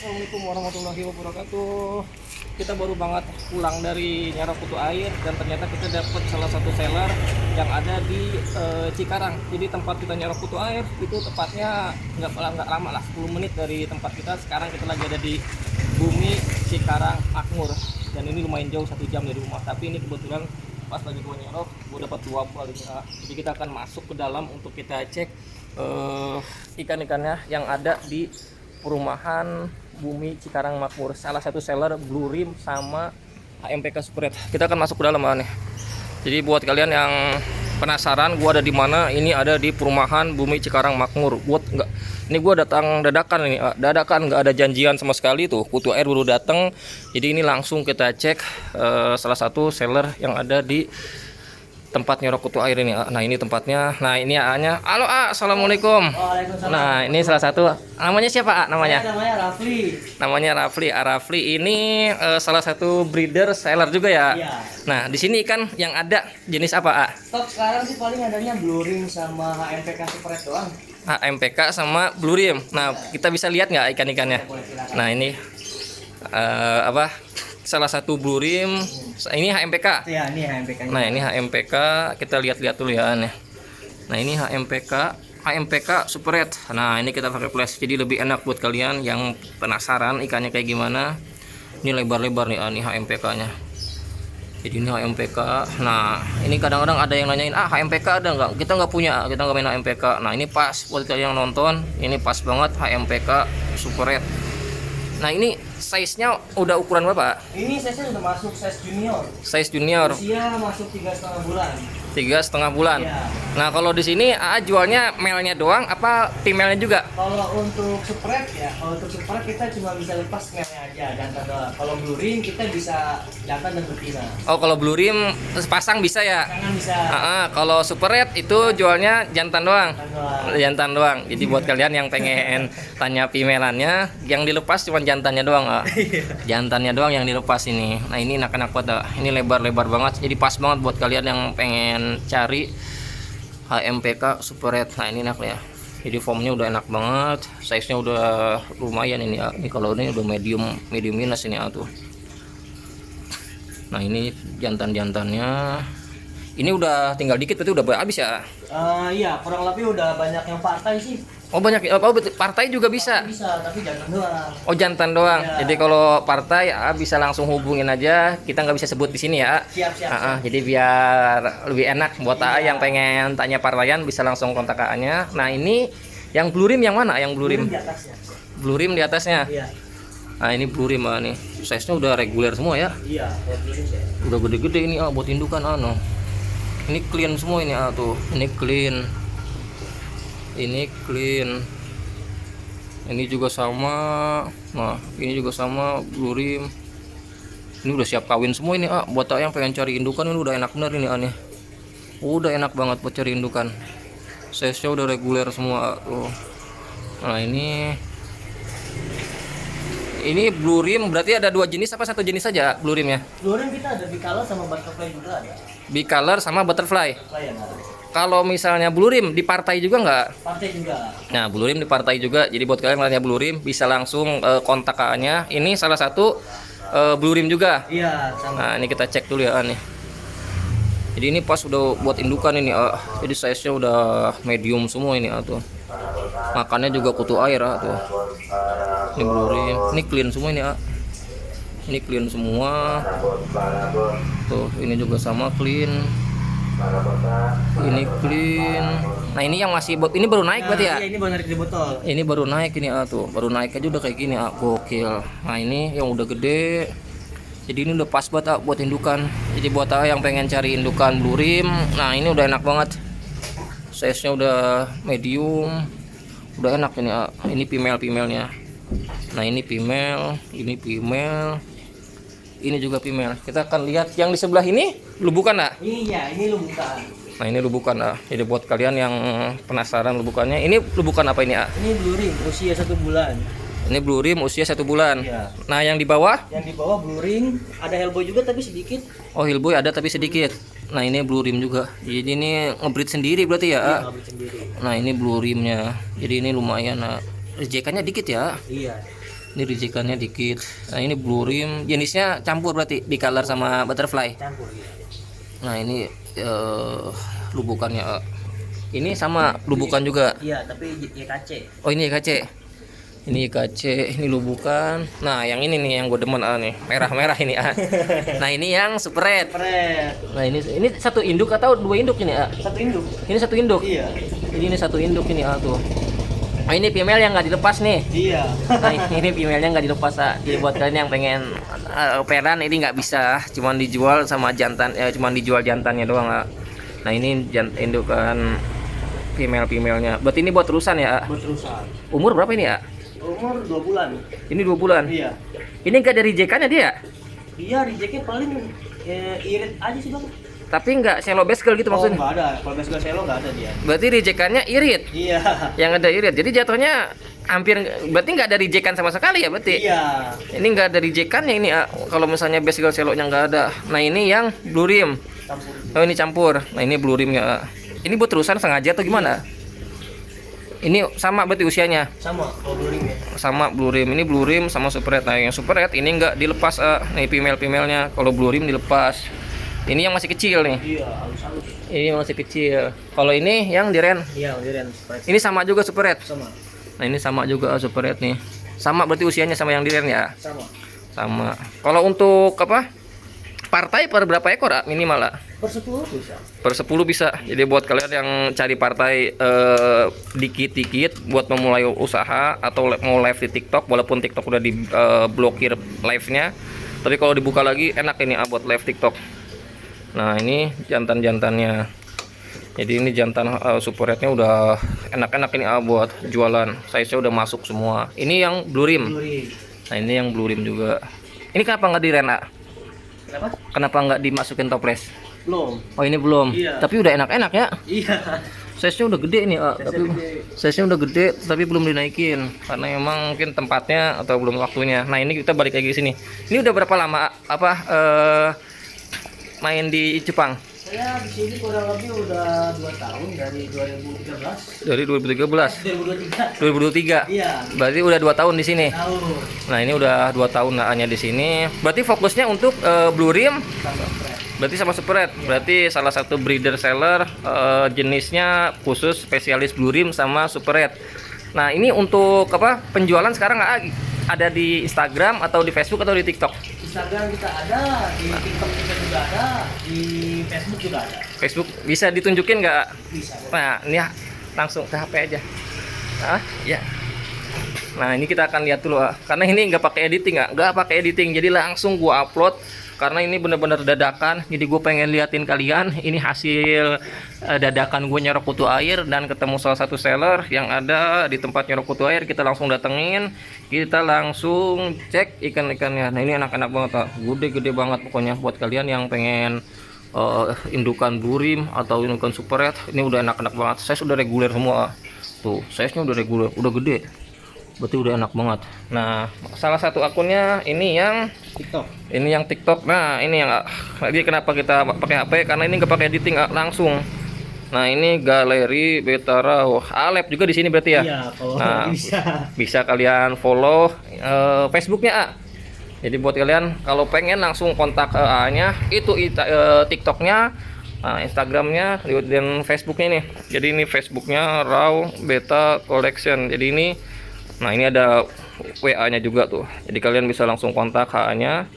Assalamualaikum warahmatullahi wabarakatuh. Kita baru banget pulang dari nyarok kutu air dan ternyata kita dapat salah satu seller yang ada di Cikarang. Jadi tempat kita nyarok kutu air itu tepatnya nggak lama lah, 10 menit dari tempat kita. Sekarang kita lagi ada di Bumi Cikarang Makmur dan ini lumayan jauh, 1 jam dari rumah. Tapi ini kebetulan pas lagi gua nyarok, gua dapat 2 buah. Jadi kita akan masuk ke dalam untuk kita cek ikan-ikannya yang ada di perumahan Bumi Cikarang Makmur. Salah satu seller Blue Rim sama HMPK Spread. Kita akan masuk ke dalam nih. Jadi buat kalian yang penasaran gua ada di mana, ini ada di perumahan Bumi Cikarang Makmur. Ini gua datang dadakan ini, dadakan, nggak ada janjian sama sekali tuh. Kutu air baru datang. Jadi ini langsung kita cek salah satu seller yang ada di tempat nyerok kutu air ini. Nah ini tempatnya. Nah ini A-nya. Halo A, assalamualaikum. Waalaikumsalam. Nah ini salah satu. Namanya siapa A? Namanya? Namanya Rafli. Namanya Rafli. Rafli ini salah satu breeder seller juga ya. Iya. Nah di sini ikan yang ada jenis apa A? Stok sekarang sih paling adanya Blue Rim sama HMPK Spread doang. HMPK sama Blue Rim. Nah kita bisa lihat nggak ikan-ikannya? Boleh, silakan. Nah ini apa? Salah satu Blue Rim. Ini HMPK. Ya, ini HMPK. Nah ini HMPK, kita lihat-lihat dulu ya nih. Nah ini HMPK Super Red. Nah ini kita pakai flash, jadi lebih enak buat kalian yang penasaran ikannya kayak gimana. Ini lebar-lebar nih, ini HMPK-nya. Jadi ini HMPK. Nah ini kadang-kadang ada yang nanyain, HMPK ada nggak? Kita nggak punya, kita nggak main HMPK. Nah ini pas buat kalian yang nonton, ini pas banget HMPK Super Red. Nah ini size-nya udah ukuran berapa? Ini size-nya udah masuk size junior. Size junior. Usia masuk 3,5 bulan. 3,5 bulan. Iya. Nah kalau di sini AA jualnya male-nya doang apa female-nya juga? Kalau untuk spread ya, kalau untuk spread kita cuma bisa lepas male aja, jantan doang. Kalau Blue Rim kita bisa jantan dan betina. Oh kalau Blue Rim pasang bisa ya? Jangan bisa Kalau Super Red itu jualnya jantan doang. jantan doang. Jantan doang. Jadi buat kalian yang pengen tanya female-nya, yang dilepas cuma jantannya doang. Jantannya doang yang dilepas ini. Nah ini enak-enak banget. Ini lebar-lebar banget. Jadi pas banget buat kalian yang pengen cari HMPK Super Red. Nah ini enak ya. Jadi formnya udah enak banget. Size-nya udah lumayan ini ya. Ini kalau ini udah medium minus ini tuh. Nah ini jantan-jantannya. Ini udah tinggal dikit, berarti udah habis ya? Iya, kurang lebih udah banyak yang partai sih. Oh banyak, partai juga bisa. Bisa, tapi jantan doang. Oh jantan doang. Ya. Jadi kalau partai bisa langsung hubungin aja. Kita nggak bisa sebut di sini ya. Siap. Jadi biar lebih enak buat AA Iya. yang pengen tanya partaian bisa langsung kontak AA-nya. Nah ini yang Blue Rim yang mana? Yang Blue Rim? Di atasnya. Blue Rim di atasnya. Iya. Nah ini Blue Rim nih. Size-nya udah reguler semua ya. Iya, Blue Rim ya. Udah gede-gede ini buat indukan no. Ini clean semua ini tuh. Ini clean. Ini clean. Ini juga sama. Nah, ini juga sama Blue Rim. Ini udah siap kawin semua ini buat yang pengen cari indukan ini udah enak bener ini nih. Udah enak banget buat cari indukan. Size-nya udah reguler semua tuh. Nah, ini Blue Rim berarti ada 2 jenis apa 1 jenis saja Blue Rimnya? Blue Rim kita ada bicolor sama butterfly juga ada. Bicolor sama butterfly. Butterfly yang ada. Kalau misalnya Blue Rim di partai juga nggak? Partai juga. Nah, Blue Rim di partai juga. Jadi buat kalian yang nanya Blue Rim bisa langsung kontak kakaknya. Ini salah satu Blue Rim juga. Iya, sama. Nah, ini kita cek dulu ya nih. Jadi ini pas udah buat indukan ini. Jadi size-nya udah medium semua ini tuh. Makannya juga kutu air tuh. Ini Blue Rim. Ini clean semua ini Ini clean semua. Tuh, ini juga sama clean. Ini clean. Nah ini yang masih ini baru naik berarti ya? Iya, ini baru naik di botol. Ini baru naik ini tuh, baru naik aja udah kayak gini gokil. Nah ini yang udah gede. Jadi ini udah pas banget buat indukan. Jadi buat yang pengen cari indukan Blue Rim, nah ini udah enak banget. Size-nya udah medium, udah enak ini. Ini female-nya. Nah ini female, ini juga female. Kita akan lihat yang di sebelah ini lubukan nggak? Iya, ini lubukan. Nah ini lubukan Jadi buat kalian yang penasaran lubukannya, ini lubukan apa ini Ini Blue Rim usia 1 bulan. Ini Blue Rim usia 1 bulan. Iya. Nah yang di bawah? Yang di bawah Blue Rim ada hellboy juga tapi sedikit. Oh hillboy ada tapi sedikit. Nah ini Blue Rim juga. Jadi ini ngebreed sendiri berarti ya? Iya, ngambil sendiri. Nah ini Blue Rimnya. Jadi ini lumayan. RJK-nya dikit ya. Iya. Ini rijikannya dikit. Nah ini blue rim, jenisnya campur berarti di color sama butterfly. Campur ya. Nah ini lubukannya. Ini sama lubukan juga. Iya, tapi YKC. Oh ini IKC. Ini IKC, ini lubukan. Nah yang ini nih yang gue demen nih, merah-merah ini Nah ini yang super red. Pret. Nah ini satu induk atau dua induk ini Satu induk. Ini satu induk. Iya. Jadi ini satu induk ini tuh. Nah ini female yang nggak dilepas nih. Iya. Nah ini female-nya nggak dilepas Jadi buat kalian yang pengen operan ini nggak bisa, cuman dijual sama jantan, cuman dijual jantannya doang Nah ini indukan female-nya. Berarti ini buat terusan ya? Buat terusan. Umur berapa ini Umur 2 bulan. Ini 2 bulan. Iya. Ini nggak dari jekannya dia? Iya, rejeknya paling irit aja sih bang. Tapi nggak shallow baskel gitu maksudnya? Nggak ada. Kalau basket selo nggak ada dia. Berarti rejekannya irit. Iya. Yang ada irit. Jadi jatuhnya hampir, berarti nggak ada rejekan sama sekali ya berarti? Iya. Ini nggak ada rejekannya ini kalau misalnya baskel selo-nya nggak ada. Nah ini yang blue rim. Campur. Oh ini campur. Nah ini blue rim ya. Ini buat terusan sengaja atau gimana? Ini sama berarti usianya? Sama. Kalau blue rim ya. Sama blue rim. Ini blue rim sama super red. Nah yang super red ini nggak dilepas nih female-nya. Kalau blue rim dilepas. Ini yang masih kecil nih. Iya, halus-halus. Ini masih kecil. Kalau ini yang diren. Iya, udah Ini sama juga super red. sama. Nah ini sama juga super red nih. Sama berarti usianya sama yang diren ya? Sama. Sama. Kalau untuk apa? Partai per berapa ekor minimal Per 10 bisa. Per 10 bisa. Jadi buat kalian yang cari partai dikit-dikit buat memulai usaha atau mau live di TikTok, walaupun TikTok udah diblokir live-nya, tapi kalau dibuka lagi enak ini buat live TikTok. Nah ini jantan-jantannya. Jadi ini jantan super red-nya udah enak-enak ini buat jualan. Size-nya udah masuk semua. Ini yang blue rim. Blue rim. Nah ini yang blue rim juga. Ini kenapa nggak diren Kenapa? Kenapa nggak dimasukin toples? Belum. Oh ini belum. Iya. Tapi udah enak-enak ya. Iya. Size-nya udah gede nih, Size-nya tapi gede. size-nya udah gede tapi belum dinaikin karena emang mungkin tempatnya atau belum waktunya. Nah, ini kita balik lagi ke sini. Ini udah berapa lama main di Jepang? Saya di sini kurang lebih udah 2 tahun dari 2013. Dari 2013. 2023. 2023. Iya. Berarti udah 2 tahun di sini. Tahu. Nah, ini udah 2 tahun hanya di sini. Berarti fokusnya untuk blue rim. Tambah keren. Berarti sama super red. Berarti salah satu breeder seller jenisnya khusus spesialis blue rim sama super red. Nah, ini untuk apa? Penjualan sekarang ada di Instagram atau di Facebook atau di TikTok? Instagram kita ada, di TikTok kita juga ada, di Facebook juga ada. Facebook bisa ditunjukin nggak? Bisa. Nah, ini ya, langsung ke HP aja. Ya. Nah, ini kita akan lihat dulu karena ini nggak pakai editing nggak pakai editing, jadi langsung gua upload. Karena ini bener-bener dadakan, jadi gue pengen liatin kalian ini hasil dadakan gue nyerok kutu air dan ketemu salah satu seller yang ada di tempat nyerok kutu air. Kita langsung datengin, kita langsung cek ikan-ikannya. Nah ini enak-enak banget gede-gede banget pokoknya buat kalian yang pengen indukan blue rim atau indukan super red. Ini udah enak-enak banget, size udah reguler semua tuh, size-nya udah reguler, udah gede, berarti udah enak banget. Nah salah satu akunnya ini yang TikTok. Ini yang TikTok. Nah ini yang lagi kenapa kita pakai HP, karena ini nggak pakai editing langsung. Nah ini galeri Betara. Alep juga di sini berarti ya. Iya, kalau Nah, bisa. kalian follow Facebooknya Jadi buat kalian kalau pengen langsung kontak A-nya itu TikToknya, nah, Instagramnya dan Facebooknya nih. Jadi ini Facebooknya Raw Beta Collection. Jadi ini, nah ini ada WA-nya juga tuh. Jadi kalian bisa langsung kontak HA-nya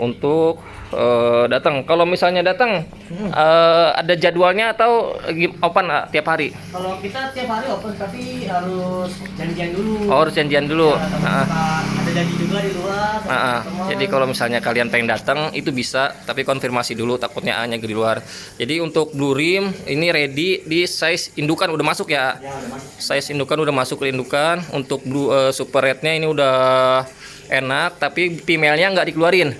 untuk datang. Kalau misalnya datang ada jadwalnya atau open tiap hari? Kalau kita tiap hari open tapi harus janjian dulu. Oh, harus janjian dulu. Ya, ada janji juga di luar. Jadi kalau misalnya kalian pengen datang itu bisa, tapi konfirmasi dulu takutnya hanya di luar. Jadi untuk blue rim ini ready di size indukan udah masuk ya. Ya, udah masuk. Size indukan udah masuk ke indukan. Untuk blue super red-nya ini udah enak, tapi female-nya nggak dikeluarin.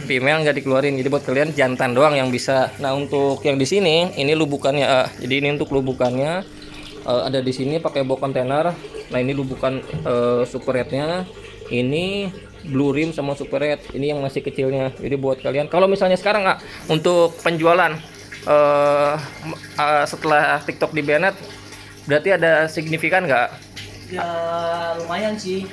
Female nggak dikeluarin, jadi buat kalian jantan doang yang bisa. Nah untuk yang di sini ini lubukannya, jadi ini untuk lubukannya ada di sini pakai box kontainer. Nah ini lubukan super red-nya, ini blue rim sama super red, ini yang masih kecilnya. Jadi buat kalian kalau misalnya sekarang untuk penjualan setelah TikTok di banned, berarti ada signifikan nggak? Ya lumayan sih.